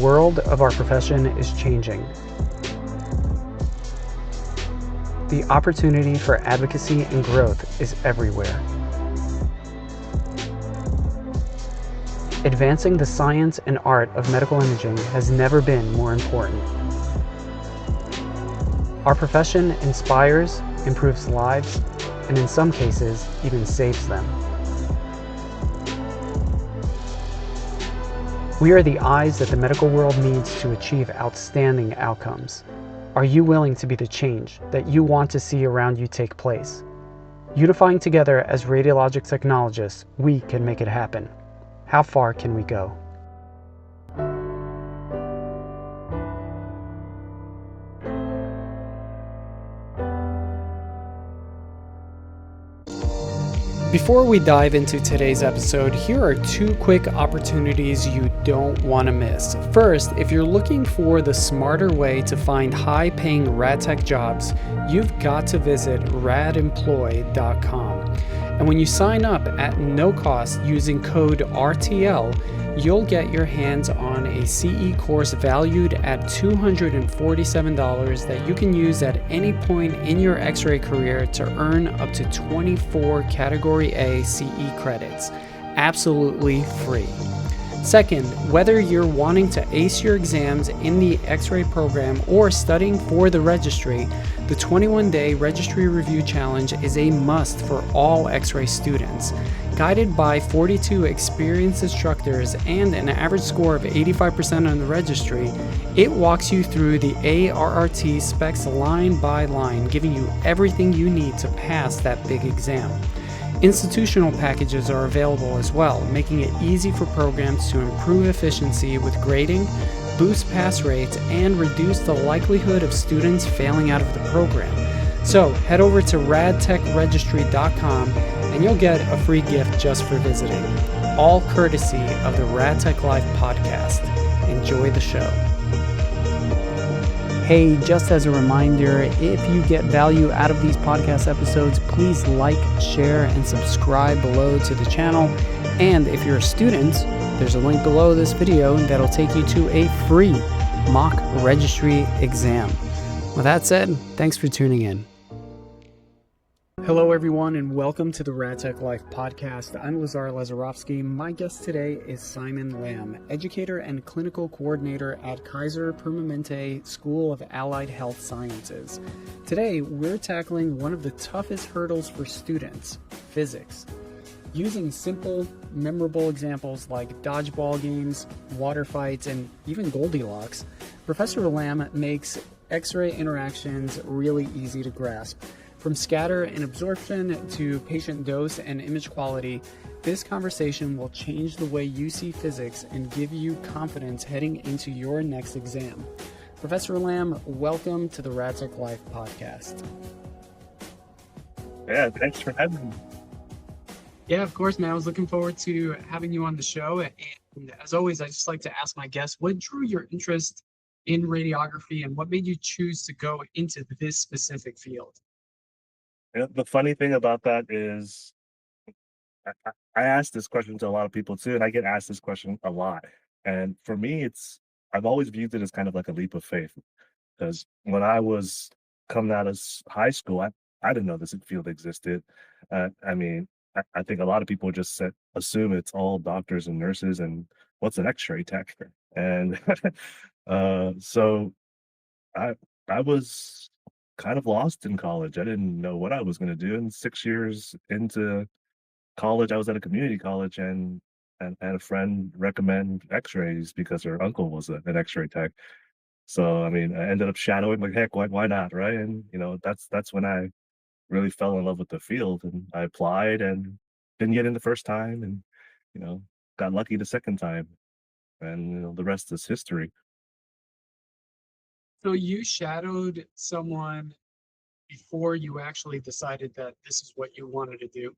world of our profession is changing. The opportunity for advocacy and growth is everywhere. Advancing the science and art of medical imaging has never been more important. Our profession inspires, improves lives, and in some cases, even saves them. We are the eyes that the medical world needs to achieve outstanding outcomes. Are you willing to be the change that you want to see around you take place? Unifying together as radiologic technologists, we can make it happen. How far can we go? Before we dive into today's episode, here are two quick opportunities you don't want to miss. First, if you're looking for the smarter way to find high-paying rad tech jobs, you've got to visit rademploy.com. And when you sign up at no cost using code RTL, you'll get your hands on a CE course valued at $247 that you can use at any point in your X-ray career to earn up to 24 Category A CE credits, absolutely free. Second, whether you're wanting to ace your exams in the X-ray program or studying for the registry, the 21-day Registry Review Challenge is a must for all X-ray students. Guided by 42 experienced instructors and an average score of 85% on the registry, it walks you through the ARRT specs line by line, giving you everything you need to pass that big exam. Institutional packages are available as well, making it easy for programs to improve efficiency with grading, boost pass rates, and reduce the likelihood of students failing out of the program. So head over to radtechregistry.com and you'll get a free gift just for visiting, all courtesy of the Rad Tech Life podcast. Enjoy the show. Hey, just as a reminder, if you get value out of these podcast episodes, please like, share, and subscribe below to the channel. And if you're a student, there's a link below this video that'll take you to a free mock registry exam. With that said, thanks for tuning in. Hello, everyone, and welcome to the Rad Tech Life podcast. I'm Lazar Lazarovsky. My guest today is Simon Lam, educator and clinical coordinator at Kaiser Permanente School of Allied Health Sciences. Today, we're tackling one of the toughest hurdles for students, physics. Using simple, memorable examples like dodgeball games, water fights, and even Goldilocks, Professor Lam makes X-ray interactions really easy to grasp. From scatter and absorption to patient dose and image quality, this conversation will change the way you see physics and give you confidence heading into your next exam. Professor Lam, welcome to the Rad Tech Life podcast. Yeah, thanks for having me. Yeah, of course, man. I was looking forward to having you on the show. And as always, I just like to ask my guests, what drew your interest in radiography and what made you choose to go into this specific field? The funny thing about that is I ask this question to a lot of people too, and I get asked this question a lot. And for me, I've always viewed it as kind of like a leap of faith because when I was coming out of high school, I didn't know this field existed. I mean, I think a lot of people just assume it's all doctors and nurses and what's an X-ray tech, and so I I was kind of lost in college. I didn't know what I was going to do. And 6 years into college, I was at a community college, and a friend recommend X-rays because her uncle was an X-ray tech. So I mean, I ended up shadowing. Like, heck, why not, right? And that's when I really fell in love with the field, and I applied and didn't get in the first time, and you know got lucky the second time, and the rest is history. So you shadowed someone before you actually decided that this is what you wanted to do?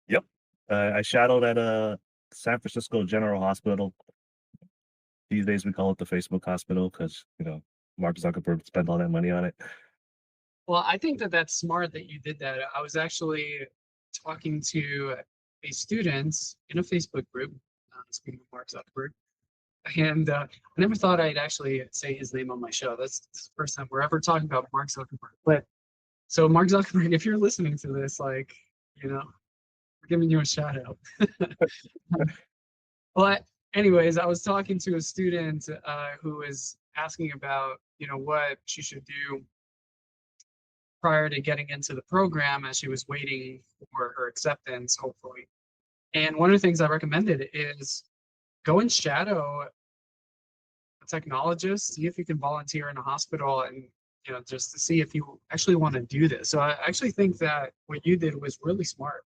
Yep. I shadowed at a San Francisco General Hospital. These days we call it the Facebook hospital because, Mark Zuckerberg spent all that money on it. Well, I think that that's smart that you did that. I was actually talking to a student in a Facebook group, speaking of Mark Zuckerberg, And I never thought I'd actually say his name on my show. That's the first time we're ever talking about Mark Zuckerberg. But so Mark Zuckerberg, if you're listening to this, like, you know, we're giving you a shout out. But anyways, I was talking to a student who was asking about, what she should do prior to getting into the program as she was waiting for her acceptance, hopefully. And one of the things I recommended is go and shadow a technologist, see if you can volunteer in a hospital and just to see if you actually want to do this. So I actually think that what you did was really smart.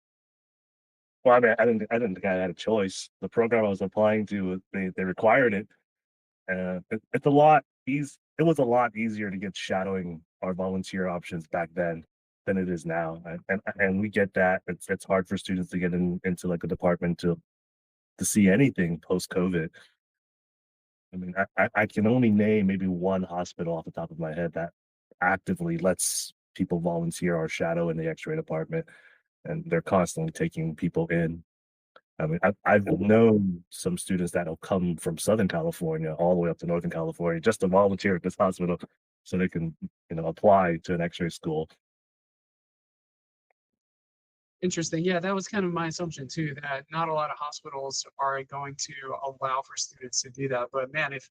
Well, I mean, I didn't think I had a choice. The program I was applying to, they required it. It's a lot easy. It was a lot easier to get shadowing or volunteer options back then than it is now, and we get that. It's hard for students to get into like a department to see anything post COVID. I mean, I can only name maybe one hospital off the top of my head that actively lets people volunteer or shadow in the X-ray department, and they're constantly taking people in. I mean, I've known some students that'll come from Southern California all the way up to Northern California just to volunteer at this hospital so they can, apply to an X-ray school. Interesting. Yeah, that was kind of my assumption too, that not a lot of hospitals are going to allow for students to do that. But man, if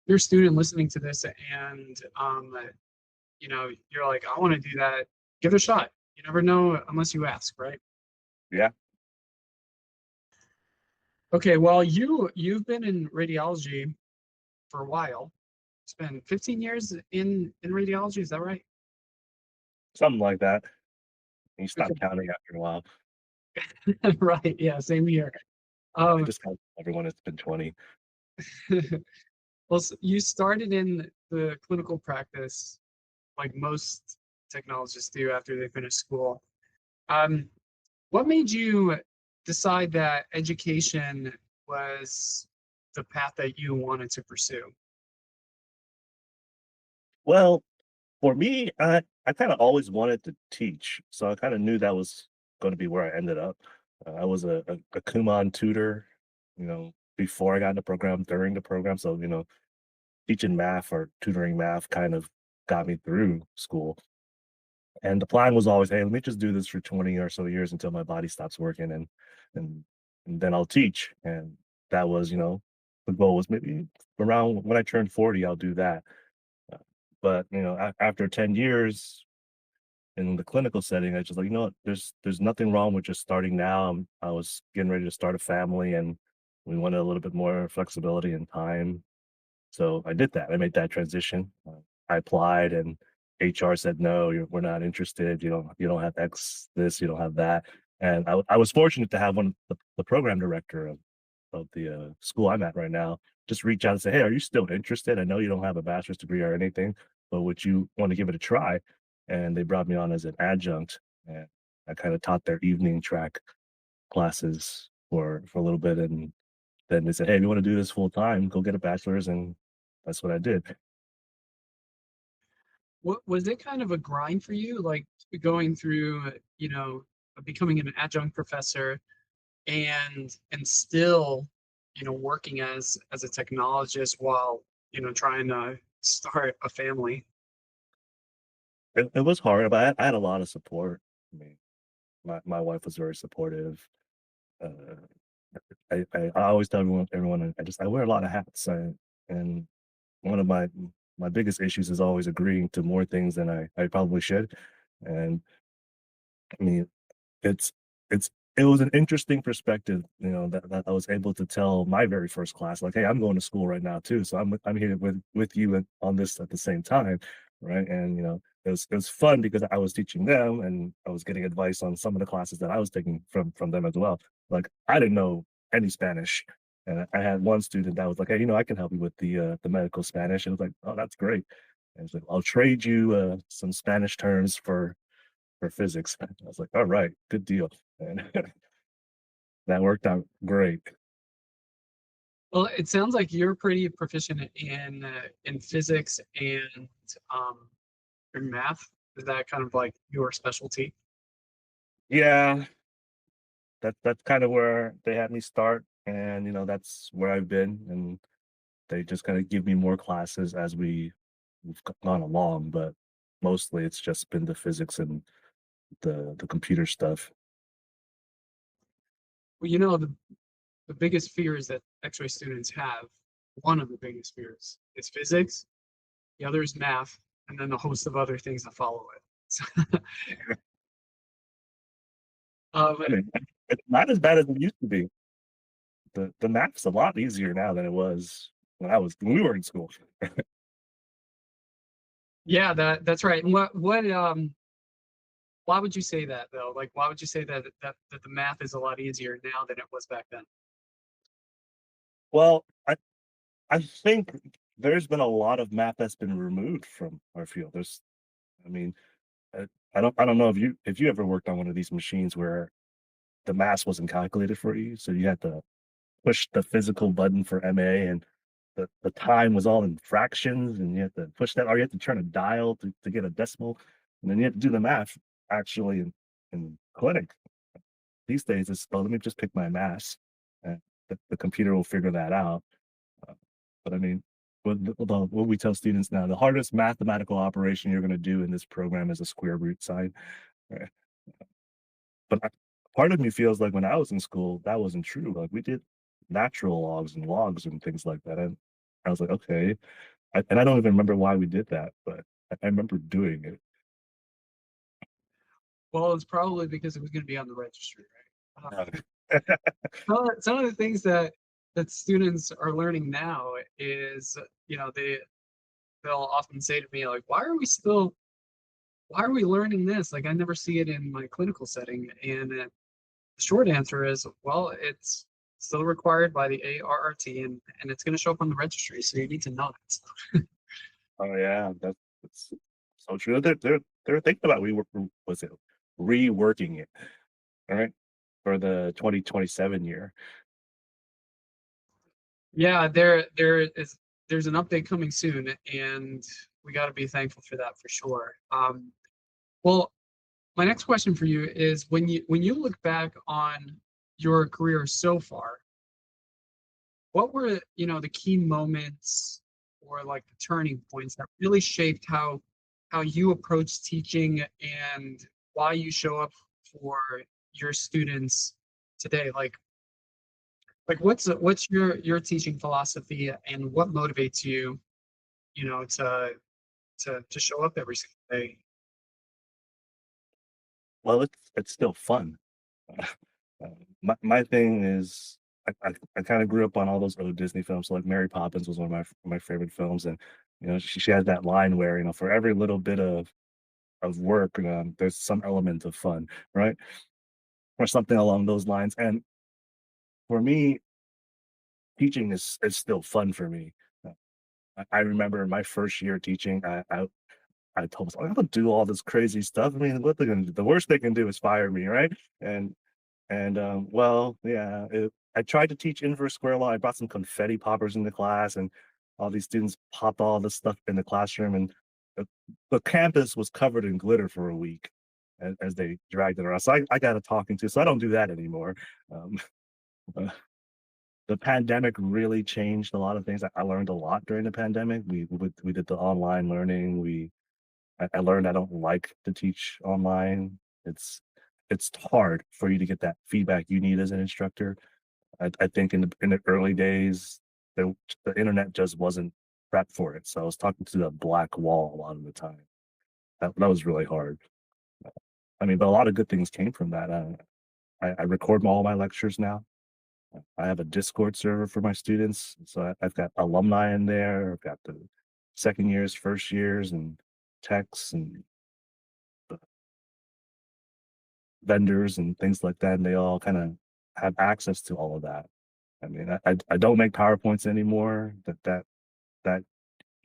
you're a student listening to this and you're like, I want to do that, give it a shot. You never know unless you ask, right? Yeah, Okay, well, you've been in radiology for a while. It's been 15 years in radiology, is that right? something like that. You stop Okay. counting after a while. Right. Yeah, same here. I Um, just tell everyone it's been 20. well, you started in the clinical practice like most technologists do after they finish school. Um, what made you decide that education was the path that you wanted to pursue? Well, for me, I kind of always wanted to teach, so I kind of knew that was going to be where I ended up. I was a Kumon tutor, before I got in the program, during the program. So, teaching math or tutoring math kind of got me through school. And the plan was always, hey, let me just do this for 20 or so years until my body stops working and and then I'll teach. And that was, the goal was maybe around when I turned 40, I'll do that. Uh, But, after 10 years in the clinical setting, I just like, what, there's nothing wrong with just starting now. I was getting ready to start a family and we wanted a little bit more flexibility and time, so I did that. I made that transition. I applied, and HR said, "No, we're not interested. You don't have X this, you don't have that." And I was fortunate to have one of the program director of the school I'm at right now just reach out and say, "Hey, are you still interested? I know you don't have a bachelor's degree or anything, but would you want to give it a try?" And they brought me on as an adjunct, and I kind of taught their evening track classes for a little bit, and then they said, "Hey, if you want to do this full time, go get a bachelor's," and that's what I did. What was it kind of a grind for you, like going through, becoming an adjunct professor and still, working as a technologist while, trying to start a family? It was hard, but I had a lot of support. I mean, my wife was very supportive. Uh, I always tell everyone I wear a lot of hats, and one of my biggest issues is always agreeing to more things than I probably should. And I mean, It's it's it was an interesting perspective, that I was able to tell my very first class, like, "Hey, I'm going to school right now too, so I'm here with you on this at the same time," right? And, it was fun because I was teaching them and I was getting advice on some of the classes that I was taking from them as well. Like, I didn't know any Spanish, and I had one student that was like, "Hey, I can help you with the medical Spanish," and I was like, "Oh, that's great." And it's like, "I'll trade you, some Spanish terms for physics." I was like, "All right, good deal." And that worked out great. Well, it sounds like you're pretty proficient in physics and um, in math. Is that kind of like your specialty? Yeah, that's kind of where they had me start, and that's where I've been. And They just kind of give me more classes as we've gone along, but mostly it's just been the physics and the computer stuff. Well, the biggest fears that X-ray students have, one of the biggest fears is physics, the other is math, and then a host of other things that follow it. um, I mean, it's not as bad as it used to be. The math's a lot easier now than it was when we were in school. yeah, that's right. And why would you say that though? Like, why would you say that the math is a lot easier now than it was back then? Well, I think there's been a lot of math that's been removed from our field. I mean, I, I don't know if you ever worked on one of these machines where the math wasn't calculated for you, so you had to push the physical button for MA, and the time was all in fractions, and you had to push that, or you had to turn a dial to get a decimal, and then you had to do the math actually in clinic. These days, it's, oh, let me just pick my mass, and the computer will figure that out. Uh, but I mean, what we tell students now, the hardest mathematical operation you're going to do in this program is a square root sign. Uh, But part of me feels like when I was in school, that wasn't true. Like we did natural logs and logs and things like that. And I was like, okay. And I don't even remember why we did that, but I remember doing it. Well, it's probably because it was going to be on the registry, right? Uh, Some of the things that students are learning now is, they'll often say to me like, why are we learning this? Like, I never see it in my clinical setting. And the short answer is, well, it's still required by the ARRT, and it's going to show up on the registry. So you need to know that. oh yeah, that's so true. They're thinking about was it reworking it, all right, for the 2027 year. Yeah, there's an update coming soon, and we got to be thankful for that for sure. Well, my next question for you is when you look back on your career so far, what were the key moments or like the turning points that really shaped how you approach teaching and why you show up for your students today? Like what's your teaching philosophy and what motivates you, you know, to show up every single day? Well, it's still fun. Uh, my thing is I kind of grew up on all those old Disney films. So like Mary Poppins was one of my favorite films, and she has that line where for every little bit of work, there's some element of fun, right, or something along those lines. And for me, teaching is still fun for me. Uh, I remember my first year teaching. I told myself I don't do all this crazy stuff. I mean, what they're gonna do? The worst they can do is fire me, right? And well, yeah, I tried to teach inverse square law. I brought some confetti poppers in the class, and all these students popped all this stuff in the classroom, and the, the campus was covered in glitter for a week as they dragged it around. So I got a talking to, so I don't do that anymore. Um, uh, the pandemic really changed a lot of things. I learned a lot during the pandemic. We did the online learning. I learned I don't like to teach online. It's it's hard for you to get that feedback you need as an instructor. I think in the early days, the internet just wasn't prepped for it. So I was talking to the black wall a lot of the time. That was really hard. I mean, but a lot of good things came from that. I record all my lectures now. I have a Discord server for my students, so I've got alumni in there. I've got the second years, first years, and techs and vendors and things like that, and they all kind of have access to all of that. I mean, I don't make PowerPoints anymore. That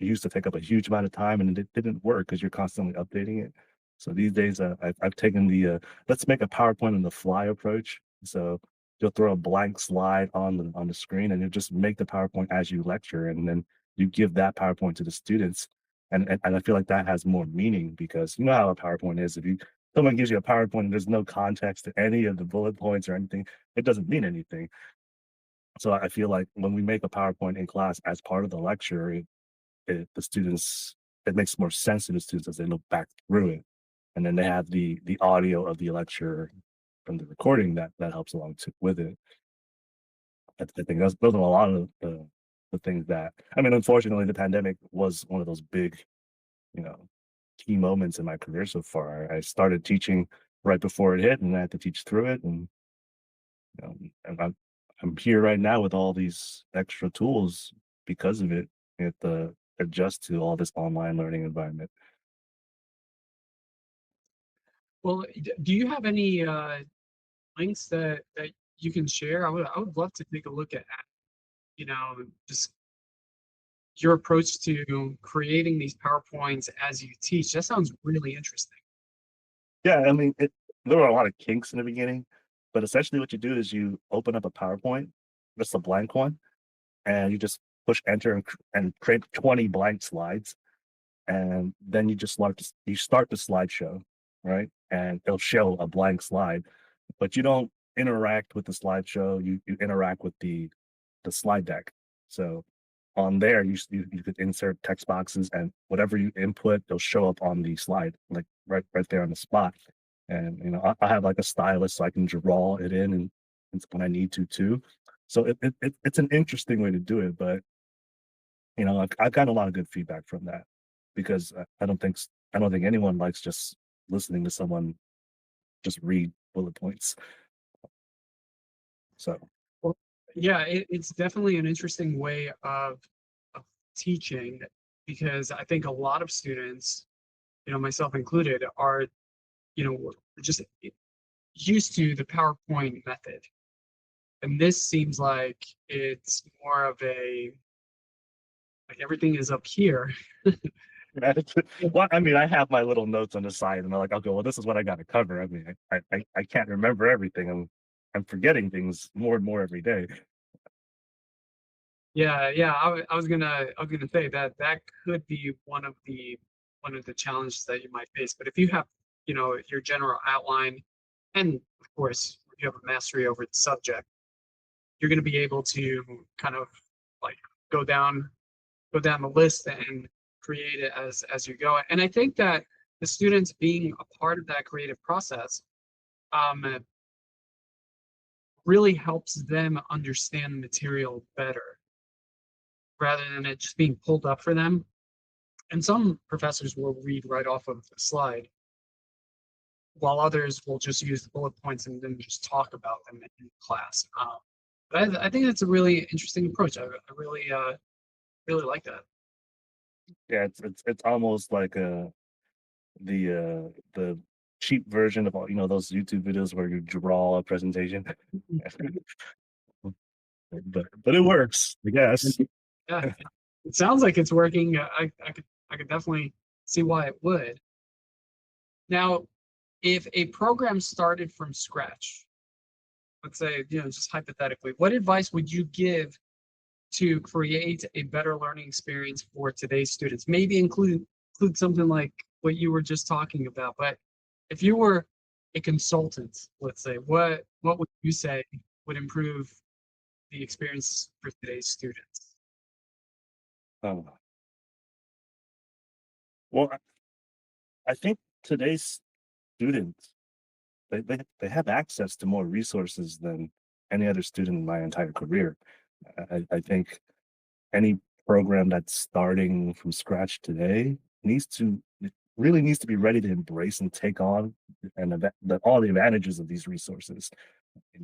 used to take up a huge amount of time, and it didn't work because you're constantly updating it. So these days, I've taken the let's make a PowerPoint on the fly approach. So you'll throw a blank slide on the screen, and you just make the PowerPoint as you lecture, and then you give that PowerPoint to the students. And I feel like that has more meaning because you know how a PowerPoint is. If you someone gives you a PowerPoint and there's no context to any of the bullet points or anything, it doesn't mean anything. So I feel like when we make a PowerPoint in class as part of the lecture, the students, it makes more sense to the students as they look back through it, and then they have the audio of the lecture from the recording that helps along with it. I think those are a lot of the things that, I mean, unfortunately, the pandemic was one of those big, you know, key moments in my career so far. I started teaching right before it hit, and I had to teach through it, and and I'm here right now with all these extra tools because of it. You have to adjust to all this online learning environment. Well, do you have any links that you can share? I would love to take a look at, just your approach to creating these PowerPoints as you teach. That sounds really interesting. Yeah, I mean, there were a lot of kinks in the beginning, but essentially what you do is you open up a PowerPoint, just a blank one, and you just push enter and create 20 blank slides, and then you just you start the slideshow, right? And it'll show a blank slide, but you don't interact with the slideshow. You interact with the slide deck. So on there, you could insert text boxes, and whatever you input, it'll show up on the slide, like right there on the spot. And I have like a stylus, so I can draw it in and when I need to too. So it's an interesting way to do it, but I've gotten a lot of good feedback from that because I don't think anyone likes just listening to someone just read bullet points. So Well, yeah, it's definitely an interesting way of teaching because I think a lot of students, myself included, are we're just used to the PowerPoint method, and this seems like it's more of a like everything is up here. well, I mean, I have my little notes on the side, and I'll go, well, this is what I got to cover. I mean, I can't remember everything. I'm forgetting things more and more every day. Yeah, yeah. I was gonna say that that could be one of the challenges that you might face. But if you have, your general outline, and of course, if you have a mastery over the subject, you're gonna be able to kind of like go down go down the list and create it as you go. And I think that the students being a part of that creative process um, really helps them understand the material better rather than it just being pulled up for them. And some professors will read right off of the slide, while others will just use the bullet points and then just talk about them in class. But I think that's a really interesting approach. I really like that. Yeah, it's almost like the cheap version of all those YouTube videos where you draw a presentation. But it works, I guess. Yeah, it sounds like it's working. I could definitely see why it would. Now, if a program started from scratch, let's say, just hypothetically, what advice would you give to create a better learning experience for today's students? Maybe include something like what you were just talking about. But if you were a consultant, let's say, what would you say would improve the experience for today's students? Um, well, I think today's students, they have access to more resources than any other student in my entire career. I think any program that's starting from scratch today needs to really needs to be ready to embrace and take on all the advantages of these resources.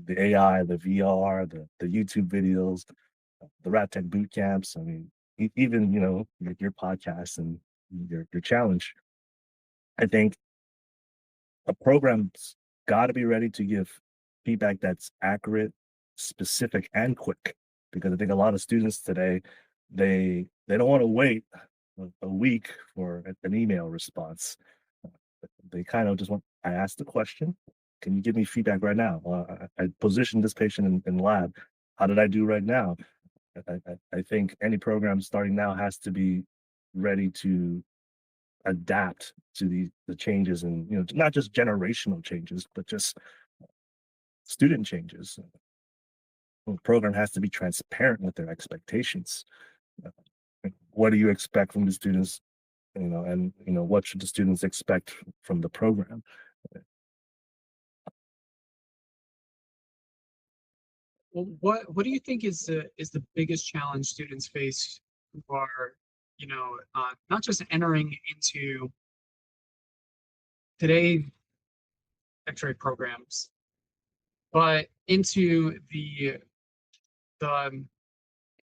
The AI, the VR, the YouTube videos, the Rad Tech boot camps. I mean, even your podcast and your challenge. I think a program's got to be ready to give feedback that's accurate, specific, and quick. Because I think a lot of students today, they don't want to wait a week for an email response. They kind of just want. I asked the question. Can you give me feedback right now? I positioned this patient in lab. How did I do right now? I think any program starting now has to be ready to adapt to the changes, and not just generational changes but just student changes. the program has to be transparent with their expectations. Uh, What do you expect from the students? And what should the students expect from the program? Well, what do you think is the biggest challenge students face who are, not just entering into today X-ray programs, but into the um,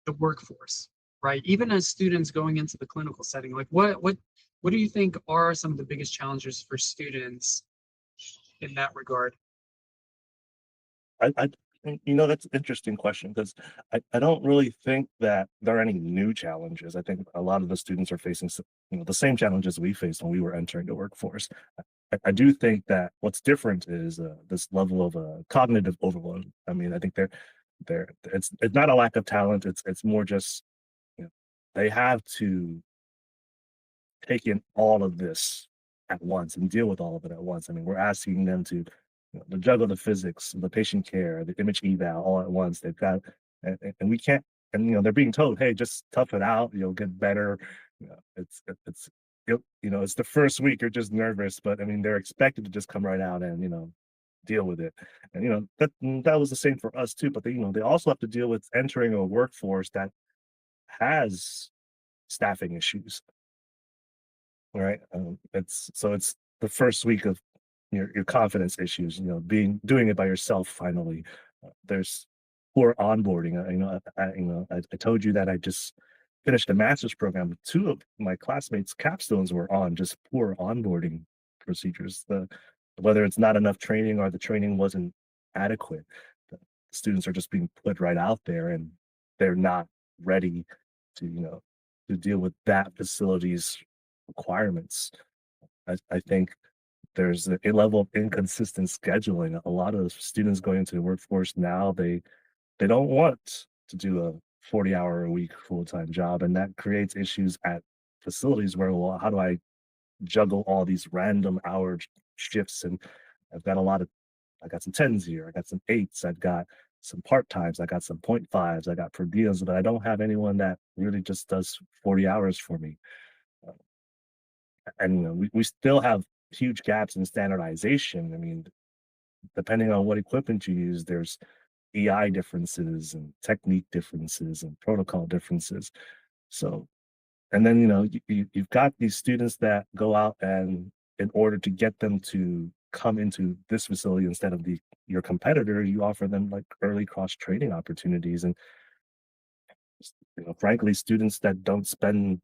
the workforce, right? Even as students going into the clinical setting, like what do you think are some of the biggest challenges for students in that regard? I that's an interesting question because I don't really think that there are any new challenges. I think a lot of the students are facing the same challenges we faced when we were entering the workforce. I do think that what's different is this level of cognitive overload. I mean, I think it's not a lack of talent. It's more just you know, they have to take in all of this at once and deal with all of it at once. I mean, we're asking them to juggle the physics, the patient care, the image eval all at once. They've got, and we can't, and they're being told, hey, just tough it out, you'll get better. It's the first week, you're just nervous, but I mean, they're expected to just come right out and deal with it. And that was the same for us too. But they also have to deal with entering a workforce that has staffing issues. Right? It's the first week of your confidence issues, doing it by yourself finally. There's poor onboarding. I told you that I just finished a master's program. Two of my classmates' capstones were on just poor onboarding procedures. Whether it's not enough training or the training wasn't adequate. The students are just being put right out there and they're not ready to deal with that facility's requirements. I think there's a level of inconsistent scheduling. A lot of students going into the workforce now, they don't want to do a 40-hour a week full-time job, and that creates issues at facilities where, well, how do I juggle all these random hour shifts? And I've got a lot of I got some tens here, I got some eights, I've got some part times, I got some 0.5s, I got per diems, but I don't have anyone that really just does 40 hours for me. Uh, and we still have huge gaps in standardization. I mean, depending on what equipment you use, there's EI differences and technique differences and protocol differences. So, and then you've got these students that go out, and in order to get them to come into this facility instead of your competitor, you offer them like early cross training opportunities. And frankly, students that don't spend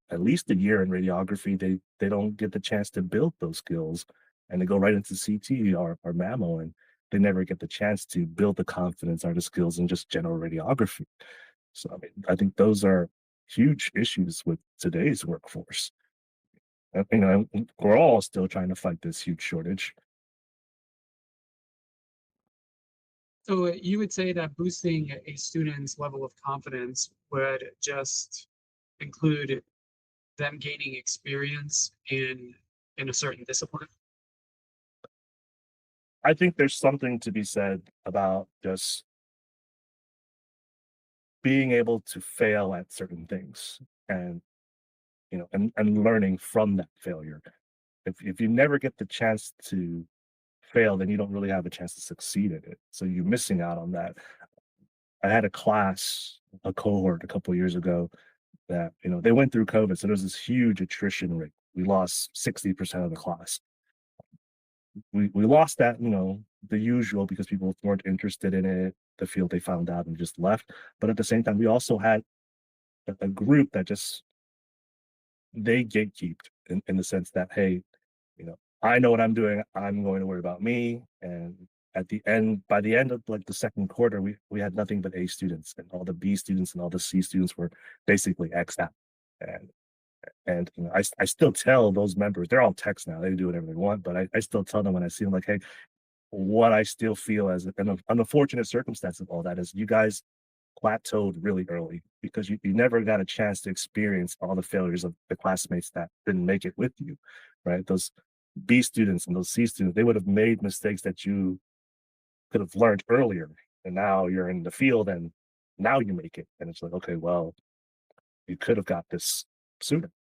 at least a year in radiography, they don't get the chance to build those skills, and they go right into CT or mammo, and they never get the chance to build the confidence or the skills in just general radiography. So I mean, I think those are huge issues with today's workforce. We're all still trying to fight this huge shortage. So you would say that boosting a student's level of confidence would just include them gaining experience in a certain discipline? I think there's something to be said about just being able to fail at certain things, and and learning from that failure. If you never get the chance to fail, then you don't really have a chance to succeed at it. So you're missing out on that. I had a cohort a couple of years ago that they went through COVID, so there was this huge attrition rate. We lost 60% of the class. We lost that, the usual, because people weren't interested in it, the field they found out and just left. But at the same time, we also had a group that just they gatekeeped in the sense that, hey, I know what I'm doing. I'm going to worry about me. And by the end of like the second quarter, we had nothing but A students, and all the B students and all the C students were basically X'd out. And I still tell those members, they're all techs now, they do whatever they want, but I still tell them when I see them, like, hey, what I still feel as an unfortunate circumstance of all that is you guys plateaued really early because you never got a chance to experience all the failures of the classmates that didn't make it with you, right? Those B students and those C students, they would have made mistakes that you could have learned earlier. and now you're in the field and now you make it. And it's like, okay, well, you could have got this sooner.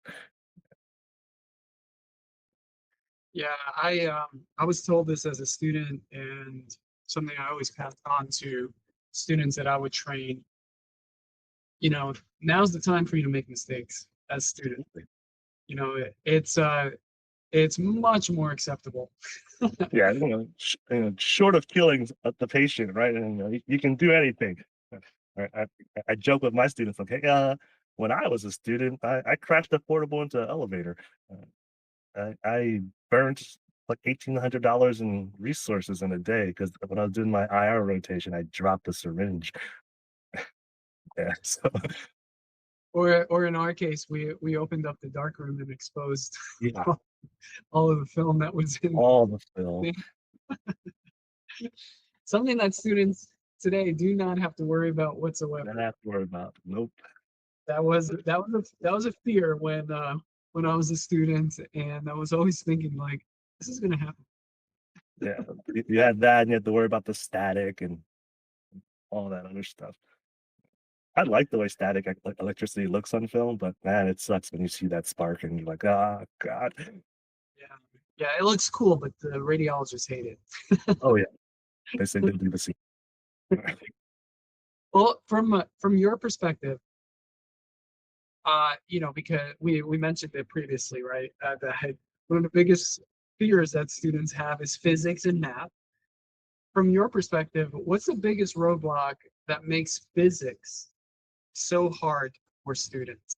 Yeah, I was told this as a student, and something I always passed on to students that I would train. You know, now's the time for you to make mistakes as a student. You know, it's much more acceptable. Yeah, short of killing the patient, right? And you can do anything. I joke with my students, like, hey, when I was a student, I crashed a portable into an elevator. I burned like $1,800 in resources in a day because when I was doing my IR rotation, I dropped a syringe. Yeah, so Or in our case, we opened up the dark room and exposed yeah, all of the film that was in all the film. the something that students today do not have to worry about Not whatsoever. have to worry about. Nope. That was a fear when I was a student, and I was always thinking like, this is gonna happen. Yeah, you had that, and you had to worry about the static and all that other stuff. I like the way static electricity looks on film, but man, it sucks when you see that spark and you're like, "Ah, God." Yeah, yeah, it looks cool, but the radiologists hate it. Oh, yeah. They say they'll do the same. Well, from your perspective, you know, because we mentioned it previously, right? That one of the biggest fears that students have is physics and math. From your perspective, what's the biggest roadblock that makes physics so hard for students?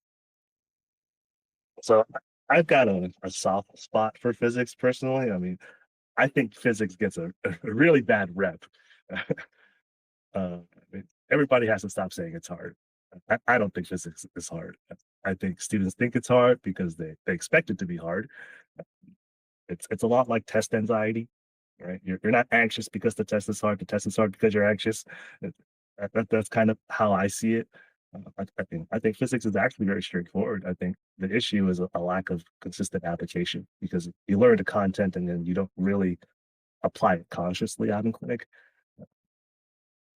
So, I've got a soft spot for physics personally. I mean, I think physics gets a really bad rep. I mean, everybody has to stop saying it's hard. I don't think physics is hard. I think students think it's hard because they expect it to be hard. It's a lot like test anxiety, right? You're not anxious because the test is hard. The test is hard because you're anxious. That's kind of how I see it. I think physics is actually very straightforward. I think the issue is a lack of consistent application because you learn the content and then you don't really apply it consciously out in clinic.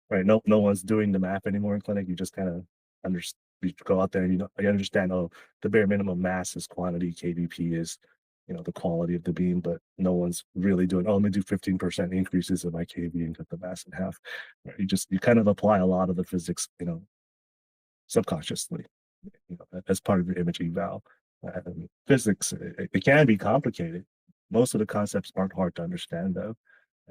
Right? No one's doing the math anymore in clinic. You just kind of understand. You go out there and you understand. Oh, the bare minimum mass is quantity. KVP is the quality of the beam, but no one's really doing. Oh, let me do 15% increases in my KV and cut the mass in half. Right? You kind of apply a lot of the physics subconsciously as part of your image eval. Physics, it can be complicated. Most of the concepts aren't hard to understand, though.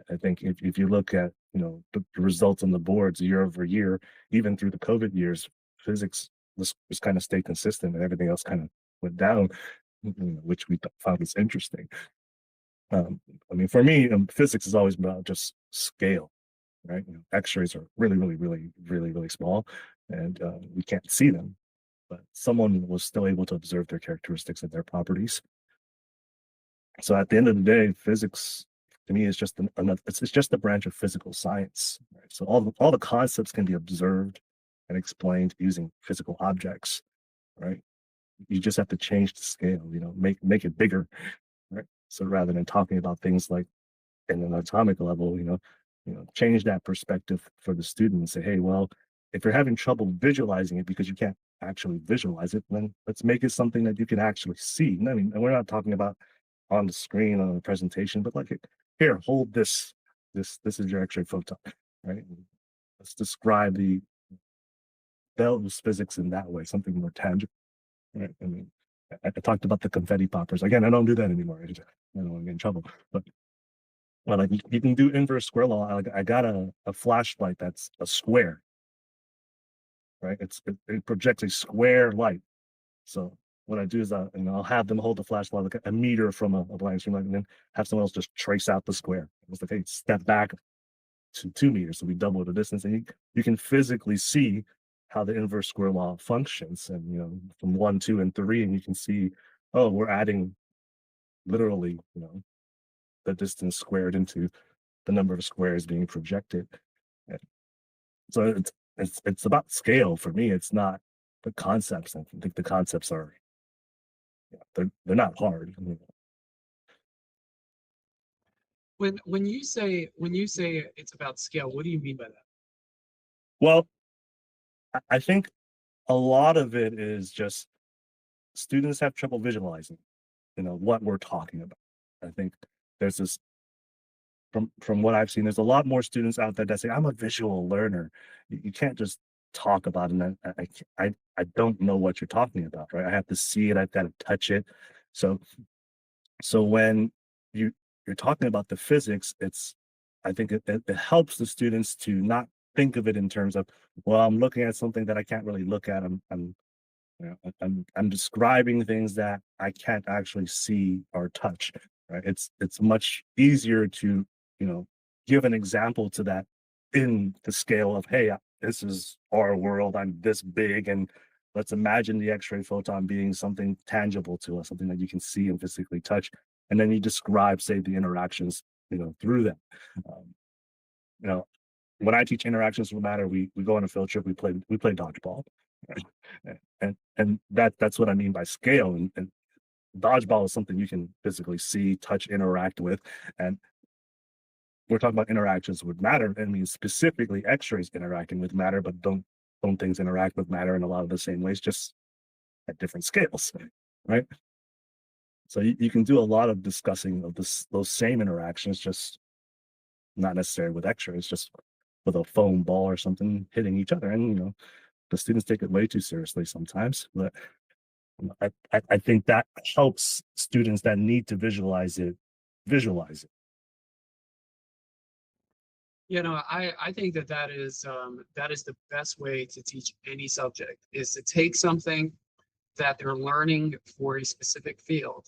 I think if you look at the results on the boards year over year, even through the COVID years, physics was kind of stayed consistent, and everything else kind of went down, which we found was interesting. I mean, for me, physics has always been about just scale, right? X-rays are really, really, really, really, really small, and we can't see them, but someone was still able to observe their characteristics and their properties. So at the end of the day, physics to me is just another. It's just a branch of physical science. Right? So all the concepts can be observed and explained using physical objects. Right? You just have to change the scale. Make it bigger. Right? So rather than talking about things like in an atomic level, change that perspective for the student and say, hey, well, if you're having trouble visualizing it because you can't actually visualize it, then let's make it something that you can actually see. I mean, and we're not talking about on the screen on the presentation, but like, here, hold this. This is your X-ray photon, right? Let's describe the Bell's physics in that way, something more tangible. Right? I mean, I talked about the confetti poppers. Again, I don't do that anymore. I don't want to get in trouble. But well, like you can do inverse square law. I got a flashlight that's a square, right? It projects a square light. So what I do is I'll have them hold the flashlight like a meter from a blank screen light, and then have someone else just trace out the square. It's like, hey, step back to 2 meters, so we double the distance, and you can physically see how the inverse square law functions, and from 1, 2, and 3, and you can see, oh, we're adding literally, the distance squared into the number of squares being projected. So it's about scale for me. It's not the concepts. I think the concepts are they're not hard. When you say it's about scale, what do you mean by that? Well, I think a lot of it is just students have trouble visualizing, what we're talking about. I think there's this from what I've seen, there's a lot more students out there that say, "I'm a visual learner." You can't just talk about it, and I don't know what you're talking about, right? I have to see it, I've got to touch it. So when you you're talking about the physics, I think it helps the students to not think of it in terms of, well, I'm looking at something that I can't really look at. I'm describing things that I can't actually see or touch, right? It's much easier to, you know, give an example to that in the scale of, hey, this is our world. I'm this big, and let's imagine the X-ray photon being something tangible to us, something that you can see and physically touch, and then you describe, say, the interactions, through that. Um, you know, when I teach interactions with matter, we go on a field trip, we play dodgeball. And that's what I mean by scale. And dodgeball is something you can physically see, touch, interact with. And we're talking about interactions with matter. I mean, specifically X-rays interacting with matter, but don't things interact with matter in a lot of the same ways, just at different scales, right? So you can do a lot of discussing of those same interactions, just not necessarily with X-rays, just with a foam ball or something hitting each other. And the students take it way too seriously sometimes, but I think that helps students that need to visualize it. I think that is the best way to teach any subject is to take something that they're learning for a specific field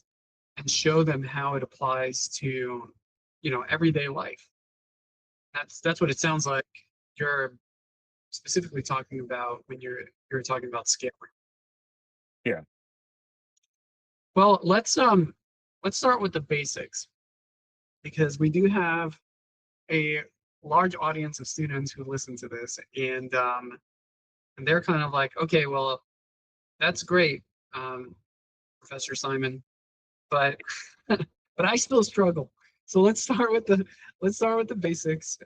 and show them how it applies to, everyday life. That's what it sounds like you're specifically talking about when you're talking about scaling. Yeah. Well, let's start with the basics because we do have a large audience of students who listen to this, and they're kind of like, okay, well, that's great, Professor Simon, but but I still struggle. So let's start with the basics.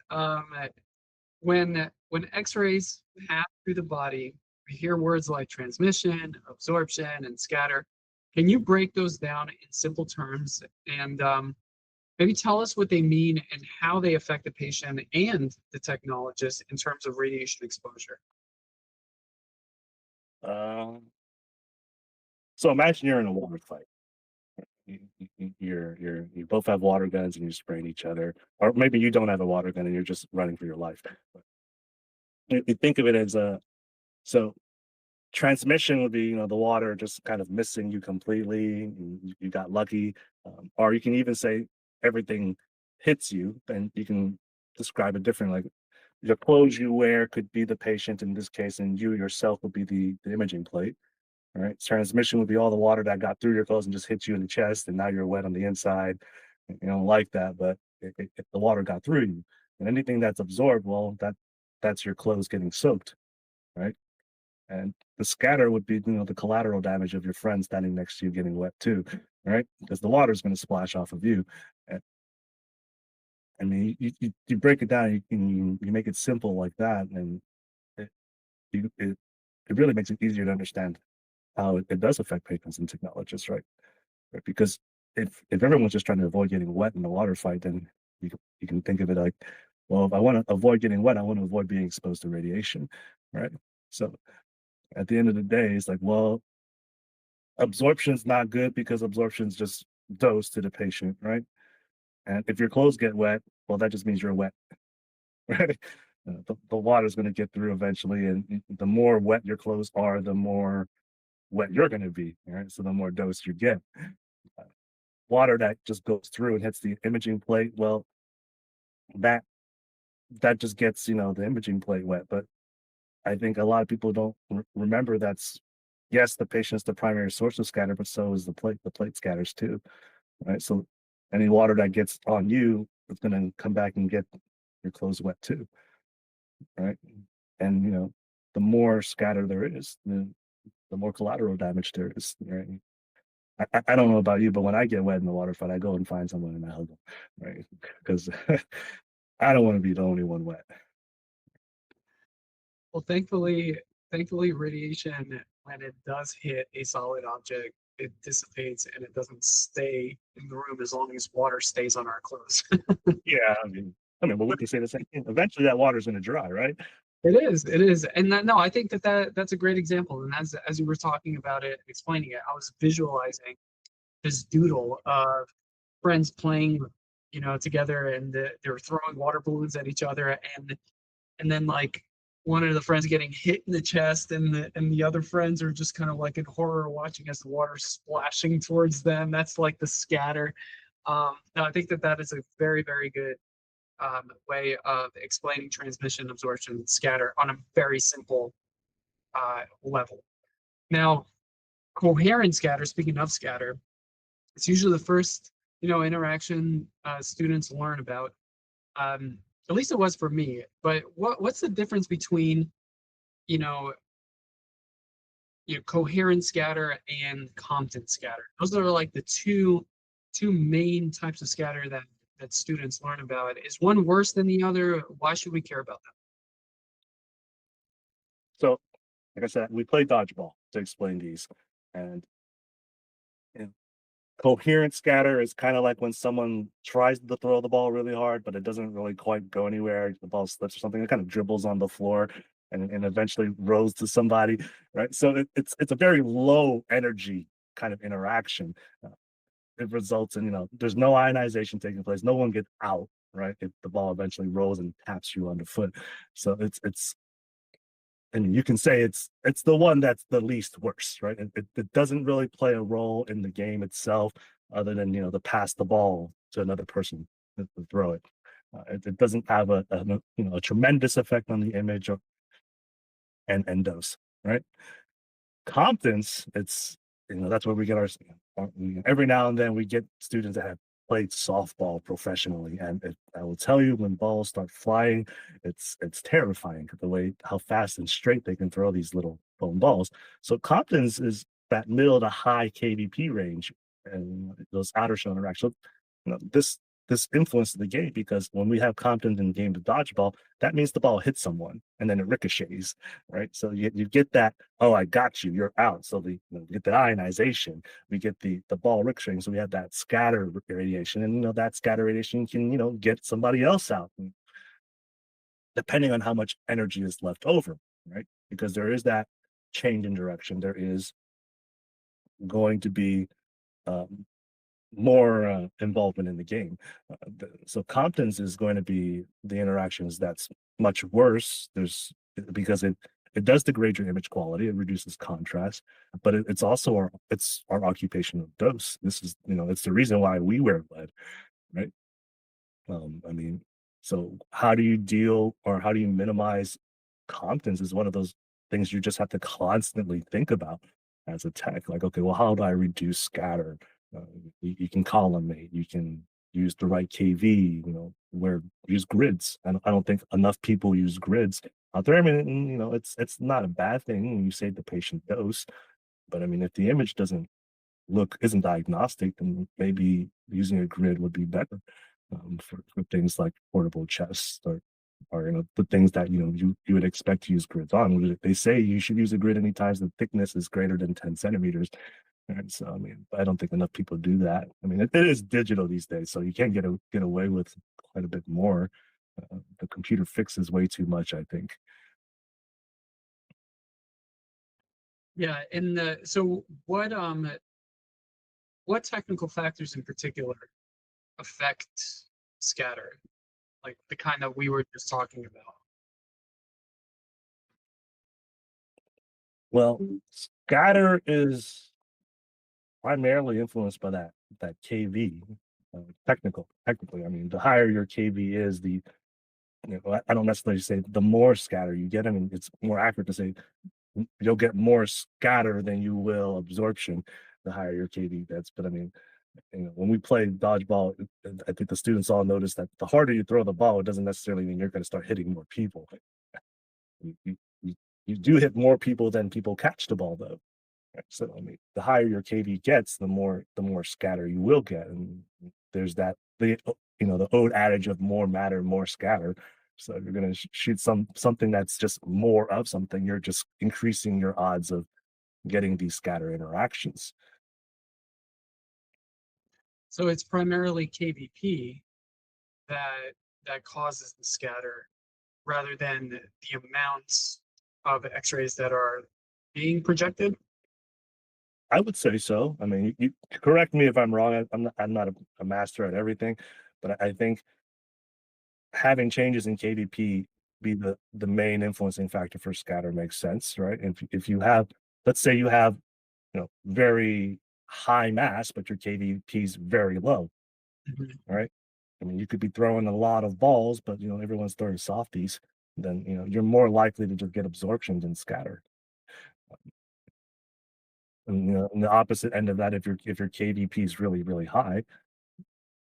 When X-rays pass through the body, we hear words like transmission, absorption, and scatter. Can you break those down in simple terms and maybe tell us what they mean and how they affect the patient and the technologist in terms of radiation exposure? Um, so imagine you're in a water fight. You both have water guns and you're spraying each other, or maybe you don't have a water gun and you're just running for your life. But you think of it as a so transmission would be, the water just kind of missing you completely. You got lucky, or you can even say everything hits you, and you can describe it differently. Like the clothes you wear could be the patient in this case, and you yourself would be the imaging plate. All right. Transmission would be all the water that got through your clothes and just hit you in the chest, and now you're wet on the inside. You don't like that, but if the water got through you, and anything that's absorbed, well, that's your clothes getting soaked, right? And the scatter would be, the collateral damage of your friend standing next to you getting wet too, right? Because the water is going to splash off of you. And, I mean, you break it down, you make it simple like that, and it, it really makes it easier to understand how it does affect patients and technologists, right? Right, because if everyone's just trying to avoid getting wet in the water fight, then you can think of it like, well, if I want to avoid getting wet, I want to avoid being exposed to radiation, right? So at the end of the day, it's like, well, absorption's not good because absorption's just dose to the patient, right? And if your clothes get wet, well, that just means you're wet, right? The water's going to get through eventually, and the more wet your clothes are, the more wet you're going to be, right? So the more dose you get. Uh, Water that just goes through and hits the imaging plate, well, that that just gets, the imaging plate wet. But I think a lot of people don't remember that's, yes, the patient's the primary source of scatter, but so is the plate. The plate scatters too, right? So any water that gets on you, it's going to come back and get your clothes wet too, right? And the more scatter there is, the more collateral damage there is, right? I don't know about you, but when I get wet in the water fight, I go and find someone and I hug them, right? Because I don't want to be the only one wet. Well, thankfully, radiation, when it does hit a solid object, it dissipates and it doesn't stay in the room as long as water stays on our clothes. Yeah, but we can say the same thing. Eventually, that water's gonna dry, right? It is, and that, no, I think that's a great example. And as you were talking about it, explaining it, I was visualizing this doodle of friends playing, together, and they're throwing water balloons at each other, and then like one of the friends getting hit in the chest, and the other friends are just kind of like in horror watching as the water splashing towards them. That's like the scatter. No, I think that is a very, very good way of explaining transmission, absorption, scatter on a very simple level. Now, coherent scatter, speaking of scatter, it's usually the first, interaction students learn about. Um, at least it was for me. But what's the difference between, you know, coherent scatter and Compton scatter? Those are like the two main types of scatter that students learn about. Is one worse than the other? Why should we care about that? So, like I said, we play dodgeball to explain these, and and coherent scatter is kind of like when someone tries to throw the ball really hard, but it doesn't really quite go anywhere. The ball slips or something. It kind of dribbles on the floor and eventually rolls to somebody, right? So it's a very low energy kind of interaction. Uh, it results in there's no ionization taking place. No one gets out, right? If the ball eventually rolls and taps you on the foot. So it's and you can say it's the one that's the least worse, right? It doesn't really play a role in the game itself, other than to pass the ball to another person to throw it. It doesn't have a tremendous effect on the image and dose, right? Competence, it's that's where we get every now and then we get students that have played softball professionally, and I will tell you, when balls start flying, it's terrifying the way how fast and straight they can throw these little foam balls. So competence is that middle to high KVP range, and those outer shell interactions. So, this influences the game, because when we have competence in game of dodgeball, that means the ball hits someone and then it ricochets, right? So you get that, oh, I got you, you're out. So we get the ionization, we get the ball ricocheting, so we have that scatter radiation, and that scatter radiation can get somebody else out, depending on how much energy is left over, right? Because there is that change in direction. There is going to be um, more involvement in the game. So competence is going to be the interactions that's much worse. Because it does degrade your image quality, it reduces contrast, but it's also our occupational dose. This is it's the reason why we wear lead, right? I mean, so how do you deal, or how do you minimize competence, is one of those things you just have to constantly think about as a tech. Like, okay, well, how do I reduce scatter? Uh, you can collimate, you can use the right KV, use grids. I don't think enough people use grids out there. I mean, it's not a bad thing when you save the patient dose, but I mean, if the image isn't diagnostic, then maybe using a grid would be better for things like portable chests, or the things that you would expect to use grids on. They say you should use a grid anytime the thickness is greater than 10 centimeters. And so, I mean, I don't think enough people do that. I mean, it is digital these days, so you can get away with quite a bit more. The computer fixes way too much, I think. Yeah, and so what technical factors in particular affect scatter, like the kind that we were just talking about? Well, scatter is primarily influenced by that KV. Technically, I mean, the higher your KV is, I don't necessarily say the more scatter you get. I mean, it's more accurate to say you'll get more scatter than you will absorption the higher your KV gets. But I mean, when we play dodgeball, I think the students all notice that the harder you throw the ball, it doesn't necessarily mean you're going to start hitting more people. You, you, you you do hit more people than people catch the ball, though. Right? So I mean, the higher your KV gets, the more scatter you will get, and there's the old adage of more matter, more scatter. So if you're going to shoot something that's just more of something, you're just increasing your odds of getting these scatter interactions. So it's primarily KVP that causes the scatter rather than the amounts of X-rays that are being projected. I would say so. I mean, you correct me if I'm wrong. I'm not a master at everything, but I think having changes in KVP be the main influencing factor for scatter makes sense, right? If you have, let's say you have, very high mass, but your KVP is very low, Mhm. right? I mean, you could be throwing a lot of balls, but everyone's throwing softies. Then you're more likely to just get absorption than scatter. And on the opposite end of that, if your KVP is really really high,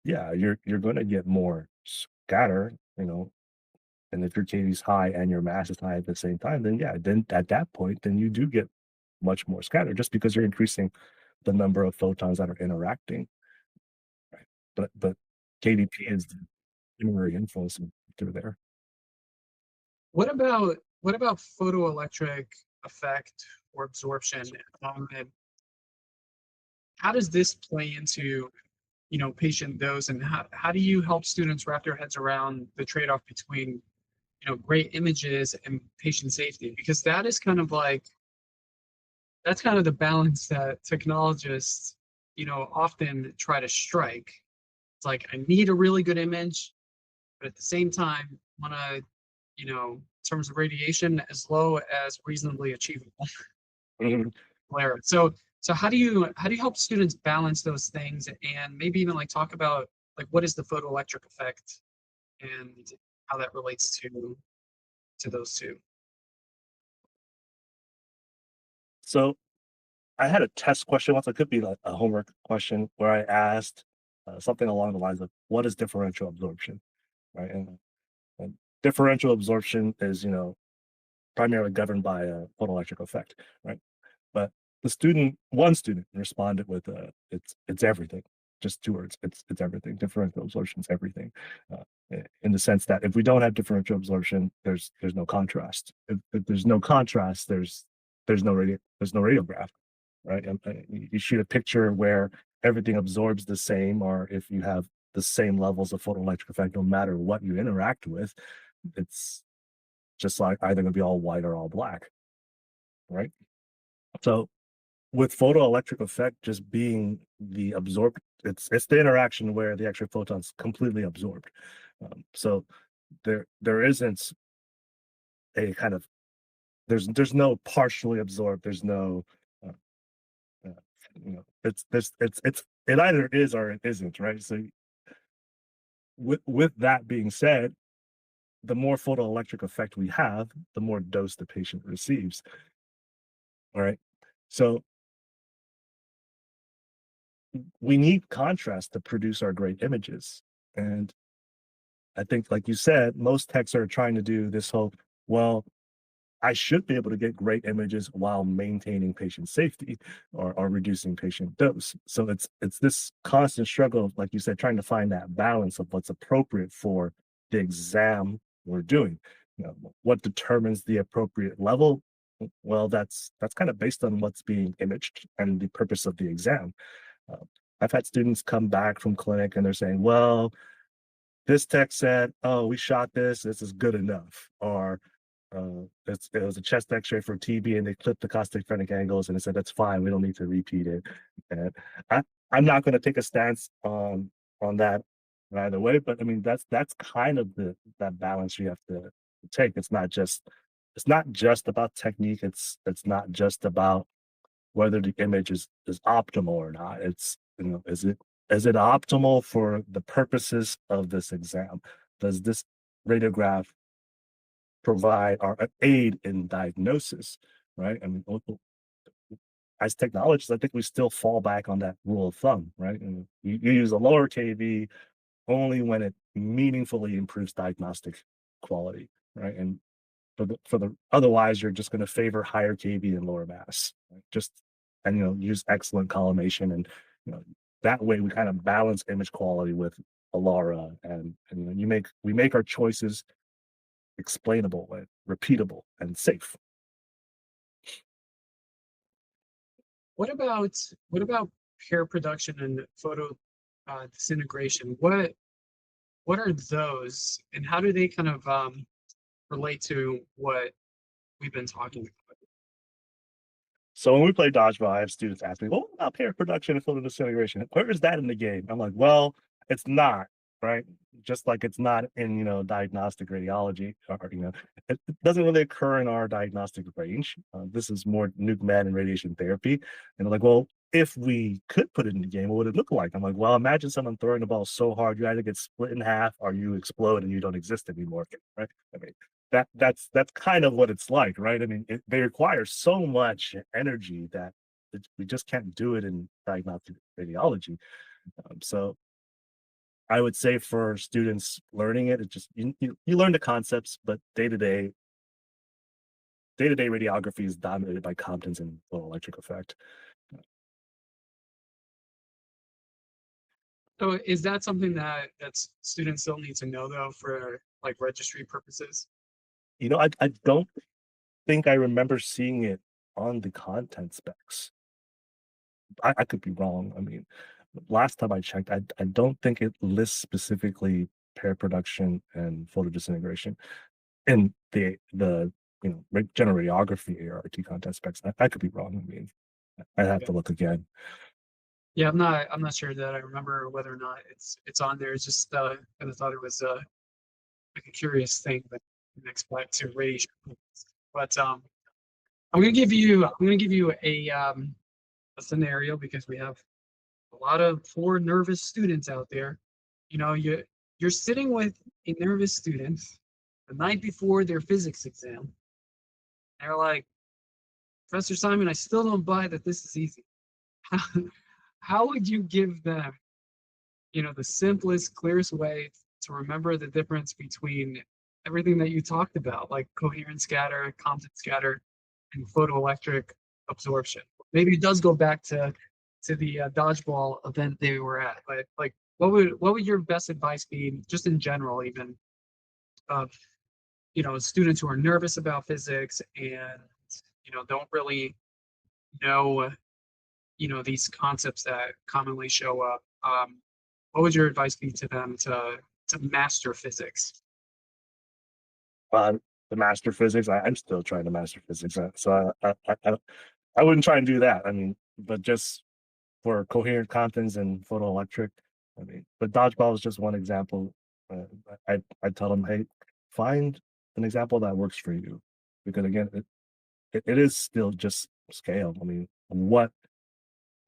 yeah, you're going to get more scatter. And if your KV is high and your mass is high at the same time, then yeah, then at that point, then you do get much more scatter just because you're increasing the number of photons that are interacting, right? But KVP is the primary influence through there. What about photoelectric effect or absorption? And how does this play into patient dose, and how do you help students wrap their heads around the trade-off between great images and patient safety? Because that's kind of the balance that technologists often try to strike. It's like, I need a really good image, but at the same time want to in terms of radiation, as low as reasonably achievable. Mhm. Glare. So how do you help students balance those things, and maybe even like talk about like what is the photoelectric effect and how that relates to those two? So I had a test question once. It could be like a homework question where I asked something along the lines of, "What is differential absorption?" Right, and differential absorption is primarily governed by a photoelectric effect, right? But one student responded with, "It's everything." Just two words. It's everything. Differential absorption is everything, in the sense that if we don't have differential absorption, there's no contrast. If there's no contrast, there's no radiograph, right? And, you shoot a picture where everything absorbs the same, or if you have the same levels of photoelectric effect, no matter what you interact with, it's just like either going to be all white or all black, right? So with photoelectric effect just being the absorb, it's the interaction where the X-ray photon's completely absorbed. So there isn't a kind of, there's no partially absorbed. There's no uh, it either is or it isn't, right? So with that being said, the more photoelectric effect we have, the more dose the patient receives. All right. So we need contrast to produce our great images. And I think, like you said, most techs are trying to do this whole, well, I should be able to get great images while maintaining patient safety, or reducing patient dose. So it's this constant struggle of, like you said, trying to find that balance of what's appropriate for the exam we're doing. What determines the appropriate level? Well, that's kind of based on what's being imaged and the purpose of the exam. Uh, I've had students come back from clinic and they're saying, well, this tech said, "Oh, we shot this. This is good enough." Or it was a chest X-ray for TB, and they clipped the costic phrenic angles, and it said that's fine. We don't need to repeat it. And I, I'm not going to take a stance on that either way. But I mean, that's kind of that balance you have to take. It's not just about technique. It's not just about whether the image is optimal or not. It's is it optimal for the purposes of this exam? Does this radiograph provide or aid in diagnosis? Right? I mean, as technologists, I think we still fall back on that rule of thumb, right? And you use a lower KV only when it meaningfully improves diagnostic quality, right? And for the otherwise, you're just going to favor higher kV and lower mass, right? Just and use excellent collimation, and you know that way we kind of balance image quality with ALARA, and we make our choices explainable and repeatable and safe. What about pair production and photo disintegration? What are those, and how do they kind of relate to what we've been talking about? So when we play dodgeball, I have students ask me, "Well, what about pair production and photo disintegration? Where is that in the game?" I'm like, "Well, it's not, right? Just like it's not in, diagnostic radiology, or, it doesn't really occur in our diagnostic range. This is more nuke med and radiation therapy." And they're like, "Well, if we could put it in the game, what would it look like?" I'm like, "Well, imagine someone throwing the ball so hard you either get split in half or you explode and you don't exist anymore, right? I mean, that's kind of what it's like, right? I mean, they require so much energy that we just can't do it in diagnostic radiology. So I would say for students learning it, it just you learn the concepts, but day to day radiography is dominated by Compton's and photoelectric effect. So is that something that students still need to know though for like registry purposes? I don't think I remember seeing it on the content specs. I could be wrong. I mean, last time I checked, I don't think it lists specifically pair production and photo disintegration in the general radiography ART content specs. I could be wrong. I mean, I'd have Yeah. to look again. Yeah, I'm not sure that I remember whether or not it's on there. It's just I thought it was like a curious thing that connects back to radiation. But I'm gonna give you a scenario because we have a lot of poor nervous students out there. You're sitting with a nervous student the night before their physics exam. They're like, Professor Simon, I still don't buy that this is easy. How would you give them, the simplest, clearest way to remember the difference between everything that you talked about, like coherent scatter, Compton scatter, and photoelectric absorption? Maybe it does go back to the dodgeball event they were at, but like, what would your best advice be, just in general, even of students who are nervous about physics and don't really know these concepts that commonly show up. What would your advice be to them to master physics? Uh, the master physics, I'm still trying to master physics, so I wouldn't try and do that. I mean, but just for coherent contents and photoelectric. I mean, but dodgeball is just one example. Uh, I tell them, hey, find an example that works for you, because again, it is still just scale. I mean, what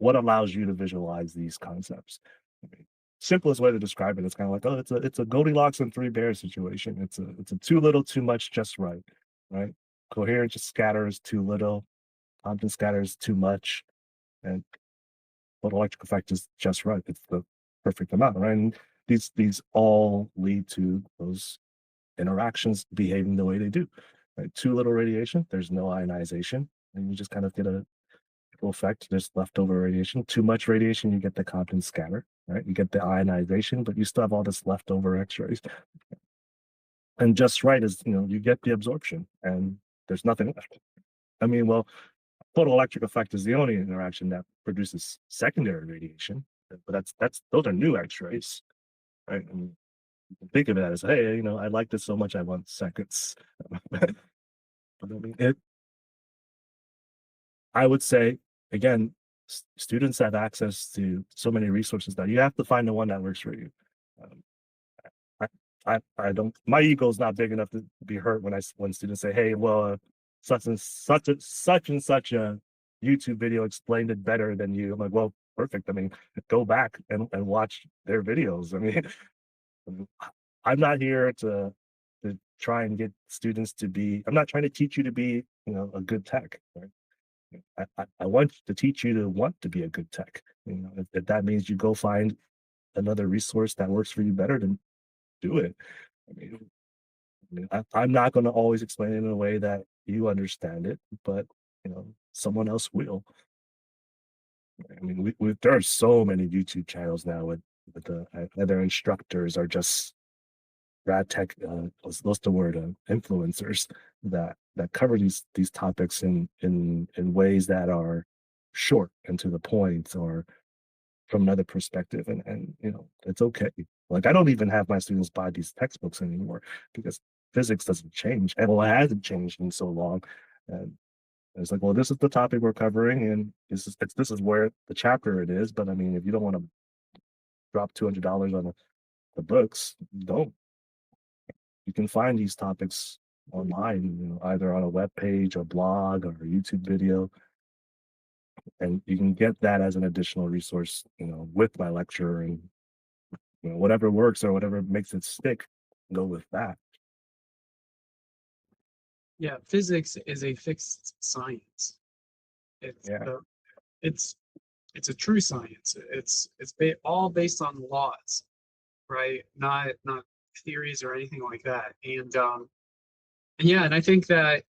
allows you to visualize these concepts? I mean, simplest way to describe it is kind of like, oh, it's a Goldilocks and three bears situation. It's a too little, too much, just right, right? Coherent just scatters too little, Compton scatters too much, and photoelectric effect is just right. It's the perfect amount, right? And these all lead to those interactions behaving the way they do. Right? Too little radiation, there's no ionization, and you just kind of get a effect. There's leftover radiation. Too much radiation, you get the Compton scatter, right? You get the ionization, but you still have all this leftover X-rays. And just right is, you get the absorption, and there's nothing left. I mean, well, photoelectric effect is the only interaction that produces secondary radiation, but that's those are new X-rays, right? I mean, you can think of it as, hey, I like this so much, I want seconds. But I mean, I would say again, students have access to so many resources that you have to find the one that works for you. Um, I, I don't. My ego is not big enough to be hurt when students say, "Hey, well, such a YouTube video explained it better than you." I'm like, "Well, perfect. I mean, go back and watch their videos." I mean, I'm not here to try and get students to be. I'm not trying to teach you to be, a good tech. Right? I want to teach you to want to be a good tech. If that means you go find another resource that works for you better, then do it. I mean, I'm not going to always explain it in a way that you understand it, but someone else will. I mean, there are so many YouTube channels now with the other instructors are just Rad Tech, what's the word, influencers that cover these topics in ways that are short and to the point, or from another perspective, and it's okay. Like, I don't even have my students buy these textbooks anymore because physics doesn't change, and well, it hasn't changed in so long. And it's like, well, this is the topic we're covering, and this is where the chapter it is. But I mean, if you don't want to drop $200 on the books, don't. You can find these topics online, either on a web page or blog or a YouTube video, and you can get that as an additional resource, with my lecture, and whatever works or whatever makes it stick, go with that. Yeah, physics is a fixed science. It's Yeah. uh, it's it's a true science. It's all based on laws, right? Not theories or anything like that. And yeah, and I think that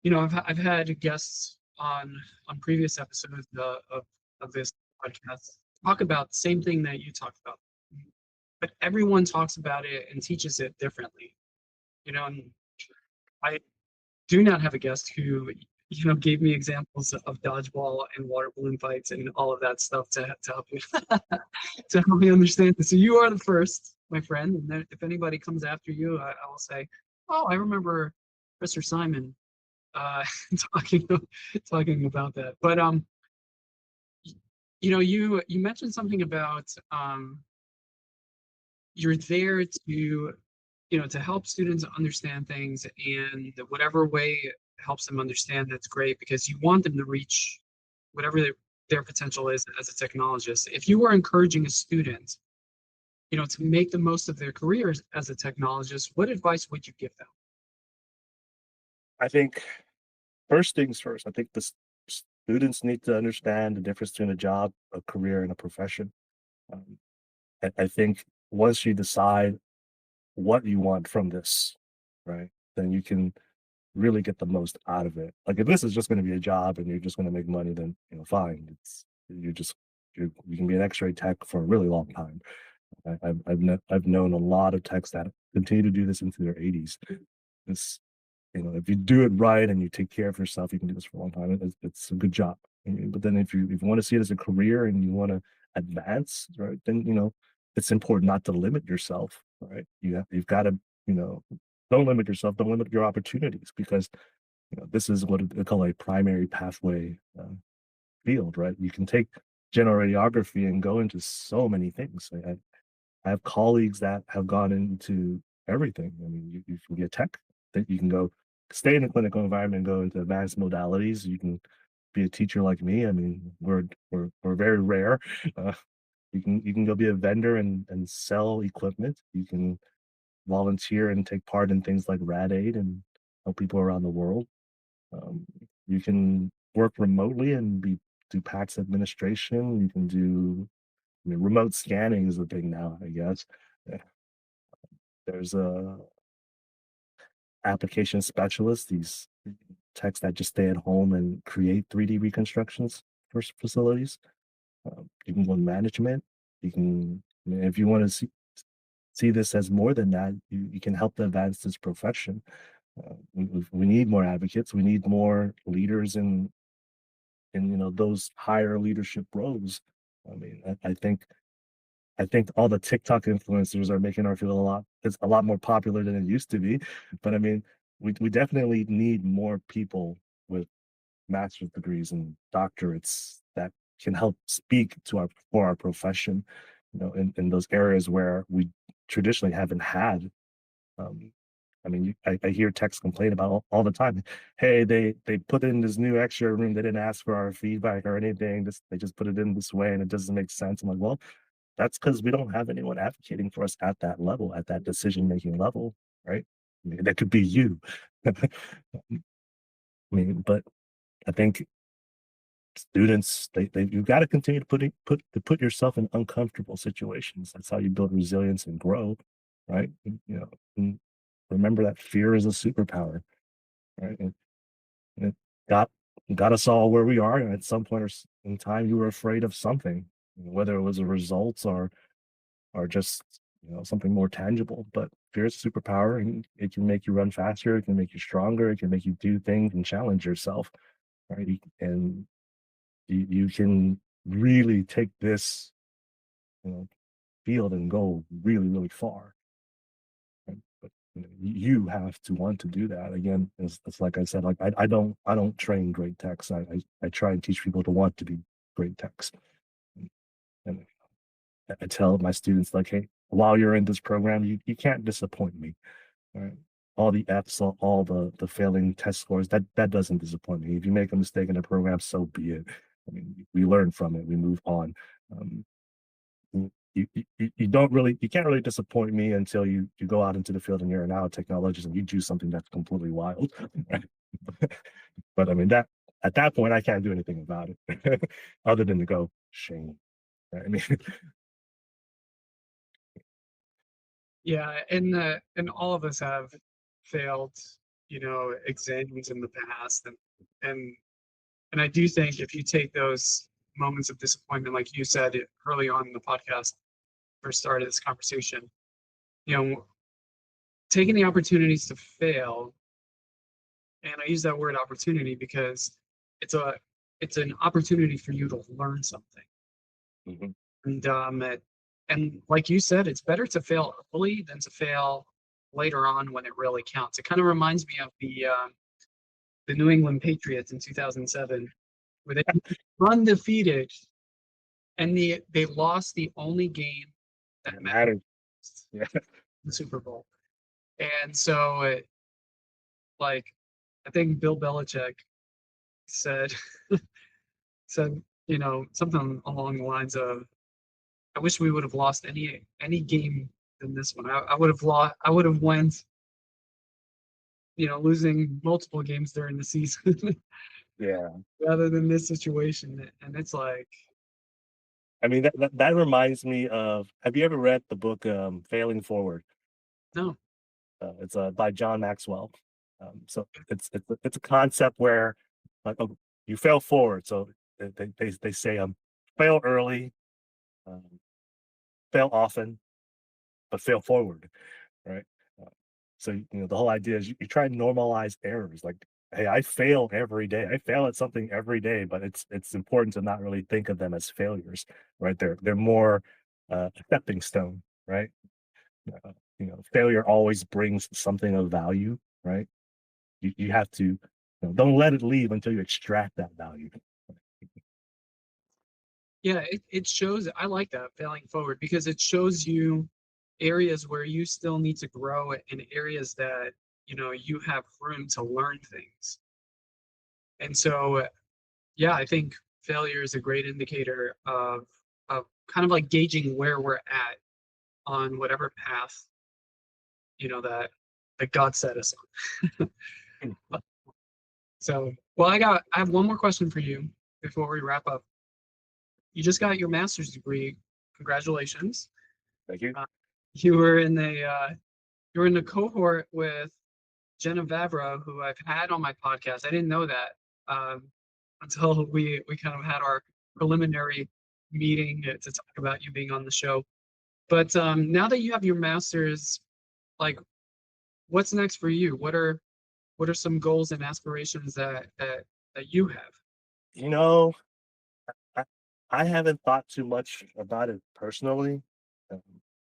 I've had guests on previous episodes of this podcast talk about the same thing that you talked about, but everyone talks about it and teaches it differently. And I do not have a guest who gave me examples of dodgeball and water balloon fights and all of that stuff to help you to help me understand this. So you are the first, my friend, and then if anybody comes after you, I will say, oh, I remember Mr. Simon uh talking talking about that. But you mentioned something about you're there to help students understand things, and whatever way helps them understand, that's great, because you want them to reach whatever their potential is as a technologist. If you were encouraging a student to make the most of their careers as a technologist, what advice would you give them? I think first things first, I think the students need to understand the difference between a job, a career, and a profession. Um, I think once you decide what you want from this, right, then you can really get the most out of it. Like, if this is just going to be a job and you're just going to make money, then fine. You can be an X-ray tech for a really long time. I've known a lot of techs that continue to do this into their 80s. This, if you do it right and you take care of yourself, you can do this for a long time. It's a good job. I mean, but then if you want to see it as a career and you want to advance, right, then it's important not to limit yourself, right? You've got to, don't limit yourself, don't limit your opportunities, because this is what they call a primary pathway field, right? You can take general radiography and go into so many things. I have colleagues that have gone into everything. I mean, you can be a tech, that you can go stay in the clinical environment and go into advanced modalities. You can be a teacher like me. I mean, we're very rare. Uh, you can go be a vendor and sell equipment. You can volunteer and take part in things like Rad Aid and help people around the world. Um, you can work remotely and do PACS administration. You can do, I mean, remote scanning is a thing now, I guess. Yeah. There's a application specialists, these techs that just stay at home and create 3D reconstructions for facilities. You can go in management. You can, I mean, if you want to see this as more than that, you can help to advance this profession. We need more advocates. We need more leaders in those higher leadership roles. I mean, I think all the TikTok influencers are making our field it's a lot more popular than it used to be. But I mean, we definitely need more people with master's degrees and doctorates that can help speak for our profession, in those areas where we traditionally haven't had. Um, I mean, I hear techs complain about all the time. Hey, they put in this new extra room. They didn't ask for our feedback or anything. They just put it in this way, and it doesn't make sense. I'm like, well, that's because we don't have anyone advocating for us at that level, at that decision-making level, right? I mean, that could be you. I mean, but I think students, you've got to continue to put yourself in uncomfortable situations. That's how you build resilience and grow, right? And remember that fear is a superpower, right? And it got got us all where we are. And at some point in time, you were afraid of something, whether it was the results or just something more tangible. But fear is a superpower, and it can make you run faster, it can make you stronger, it can make you do things and challenge yourself, right? And you can really take this, you know, field and go really, really far. Right? But you have to want to do that. Again, it's like I said, like I don't train great techs. I try and teach people to want to be great techs. And I tell my students, like, hey, while you're in this program, you can't disappoint me. Right? All the F's, all the failing test scores, that doesn't disappoint me. If you make a mistake in the program, so be it. I mean, we learn from it, we move on. Um, you don't really, you can't really disappoint me until you go out into the field and you're an technologist and you do something that's completely wild. Right? But I mean, that at that point I can't do anything about it other than to go shame. Right? I mean, Yeah, and all of us have failed, exams in the past, and and I do think if you take those moments of disappointment, like you said early on in the podcast, first started this conversation, you know, taking the opportunities to fail, and I use that word opportunity because it's a it's an opportunity for you to learn something. mhm. And like you said, it's better to fail early than to fail later on when it really counts. It kind of reminds me of the New England Patriots in 2007, where they were undefeated and they lost the only game that It mattered, matters. Yeah. the Super Bowl. And so, like, I think Bill Belichick said said something along the lines of, "I wish we would have lost any game than this one. I would have lost. I would have went, losing multiple games during the season Yeah. rather than this situation." And it's like, I mean, that reminds me of, have you ever read the book Failing Forward? no, It's by John Maxwell. So it's a concept where, like, oh, you fail forward. So they say fail early, um, fail often, but fail forward, right? Uh, so the whole idea is you try and normalize errors. Like, hey, I fail every day. I fail at something every day, but it's important to not really think of them as failures, right? They're more a stepping stone, right? Failure always brings something of value, right? You have to, don't let it leave until you extract that value. yeah, it shows. I like that failing forward because it shows you areas where you still need to grow and areas that you have room to learn things. And so, yeah, I think failure is a great indicator of kind of like gauging where we're at on whatever path that God set us on. So, well, I have one more question for you before we wrap up. You just got your master's degree. Congratulations. Thank you. Uh, you were in the cohort with Jenna Vavra, who I've had on my podcast. I didn't know that until we kind of had our preliminary meeting to talk about you being on the show. But now that you have your master's, like, what's next for you? What are some goals and aspirations that you have? You know, I, I haven't thought too much about it personally. Um,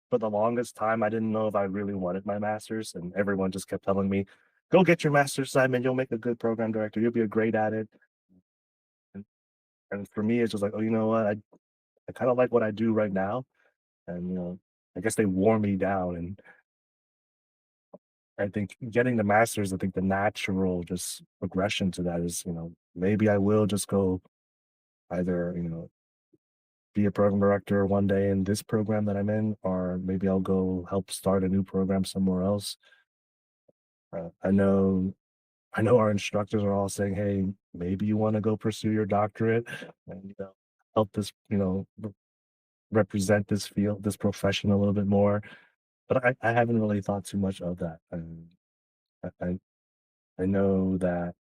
for the longest time, I didn't know if I really wanted my master's, and everyone just kept telling me, "Go get your master's, Simon. You'll make a good program director. You'll be great at it." And, and for me, it's just like, oh, you know what? I kind of like what I do right now, and I guess they wore me down. And I think getting the master's, I think the natural just progression to that is, maybe I will just go either, be a program director one day in this program that I'm in, or maybe I'll go help start a new program somewhere else. I know our instructors are all saying, "Hey, maybe you want to go pursue your doctorate and help this, represent this field, this profession a little bit more." But I haven't really thought too much of that. And I know that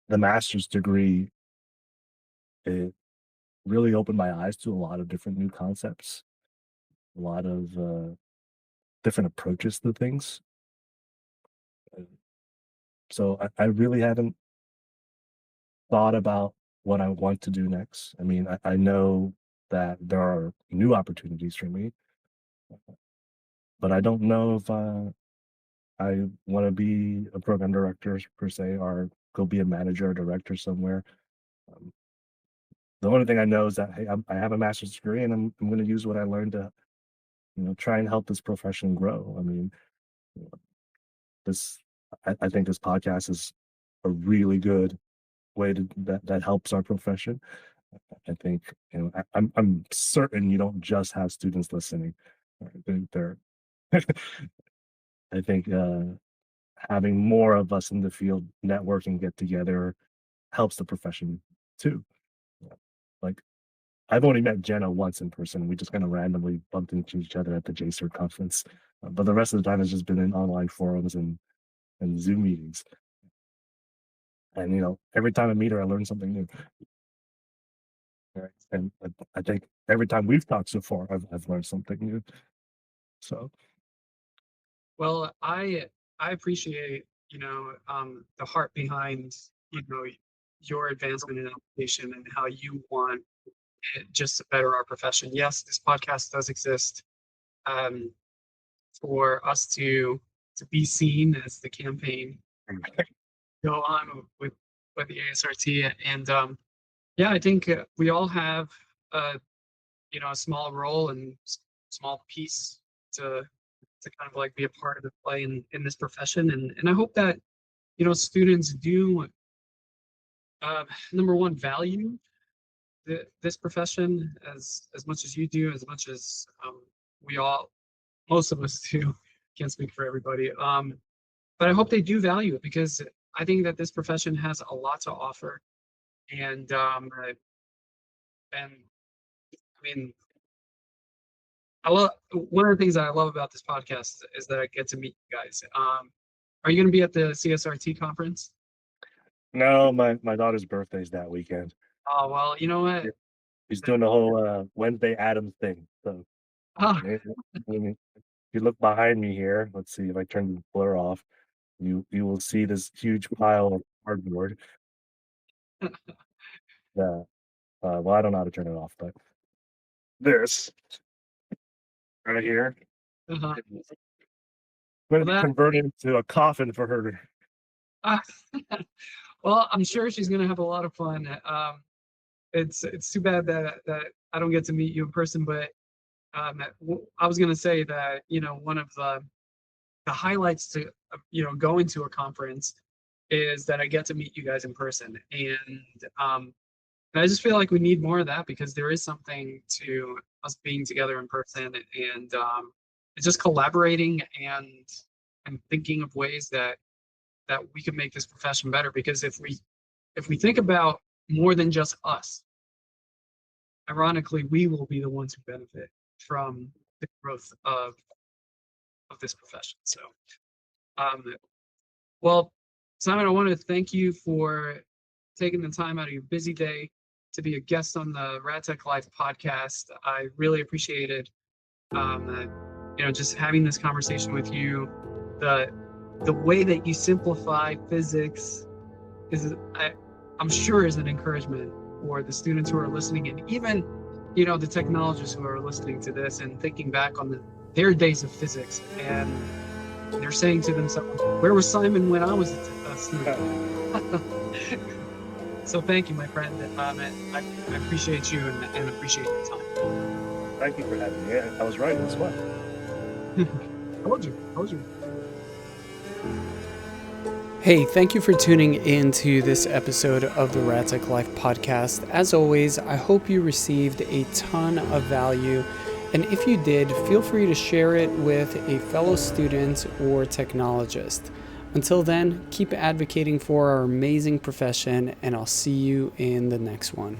the master's degree, it really opened my eyes to a lot of different new concepts. a lot of different approaches to things. So I really haven't thought about what I want to do next. I mean, I know that there are new opportunities for me, but I don't know if I want to be a program director per se, or go be a manager or director somewhere. Um, the only thing I know is that, hey, I have a master's degree, and I'm going to use what I learned to, try and help this profession grow. I mean, this I think this podcast is a really good way that helps our profession. I think, I'm certain you don't just have students listening. They're I think having more of us in the field network and get together helps the profession too. Yeah. Like, I've only met Jenna once in person. We just kind of randomly bumped into each other at the JSER conference, but the rest of the time has just been in online forums and Zoom meetings. And every time I meet her, I learn something new. Right? And I think every time we've talked so far, I've learned something new. So Well, I appreciate, the heart behind, your advancement in education and how you want it just to better our profession. Yes, this podcast does exist, um, for us to be seen as the campaign go on with the ASRT, and yeah, I think we all have a small role and small piece to kind of like be a part of the play in this profession, and I hope that students do number one value this profession as much as you do, as much as we all most of us do. Can't speak for everybody, but I hope they do value it because I think that this profession has a lot to offer, and and I mean, I love one of the things that I love about this podcast is that I get to meet you guys. Are you going to be at the CSRT conference? no, my daughter's birthday is that weekend. Oh well, you know what? Yeah, he's doing the whole Wednesday Adams thing. So Oh, if you look behind me here, let's see if I turn the blur off. You will see this huge pile of cardboard. Yeah. Well, I don't know how to turn it off, but this right here. uh-huh. I'm Well, gonna convert it into a coffin for her. uh, well, I'm sure she's going to have a lot of fun. It's too bad that I don't get to meet you in person, but I was going to say that one of the highlights to going to a conference is that I get to meet you guys in person, and I just feel like we need more of that because there is something to us being together in person, and it's just collaborating and thinking of ways that we can make this profession better. Because if we think about more than just us, ironically, we will be the ones who benefit from the growth of this profession. So, um, well, Simon, I want to thank you for taking the time out of your busy day to be a guest on the Rad Tech Life podcast. I really appreciated, just having this conversation with you. The way that you simplify physics is, I'm sure, is an encouragement for the students who are listening, and even the technologists who are listening to this and thinking back on their days of physics, and they're saying to themselves, "Where was Simon when I was a student?" So thank you, my friend. I appreciate you and appreciate your time. Thank you for having me. I was right as well. Told you. Hey, thank you for tuning in to this episode of the Rad Tech Life podcast. As always, I hope you received a ton of value. And if you did, feel free to share it with a fellow student or technologist. Until then, keep advocating for our amazing profession, and I'll see you in the next one.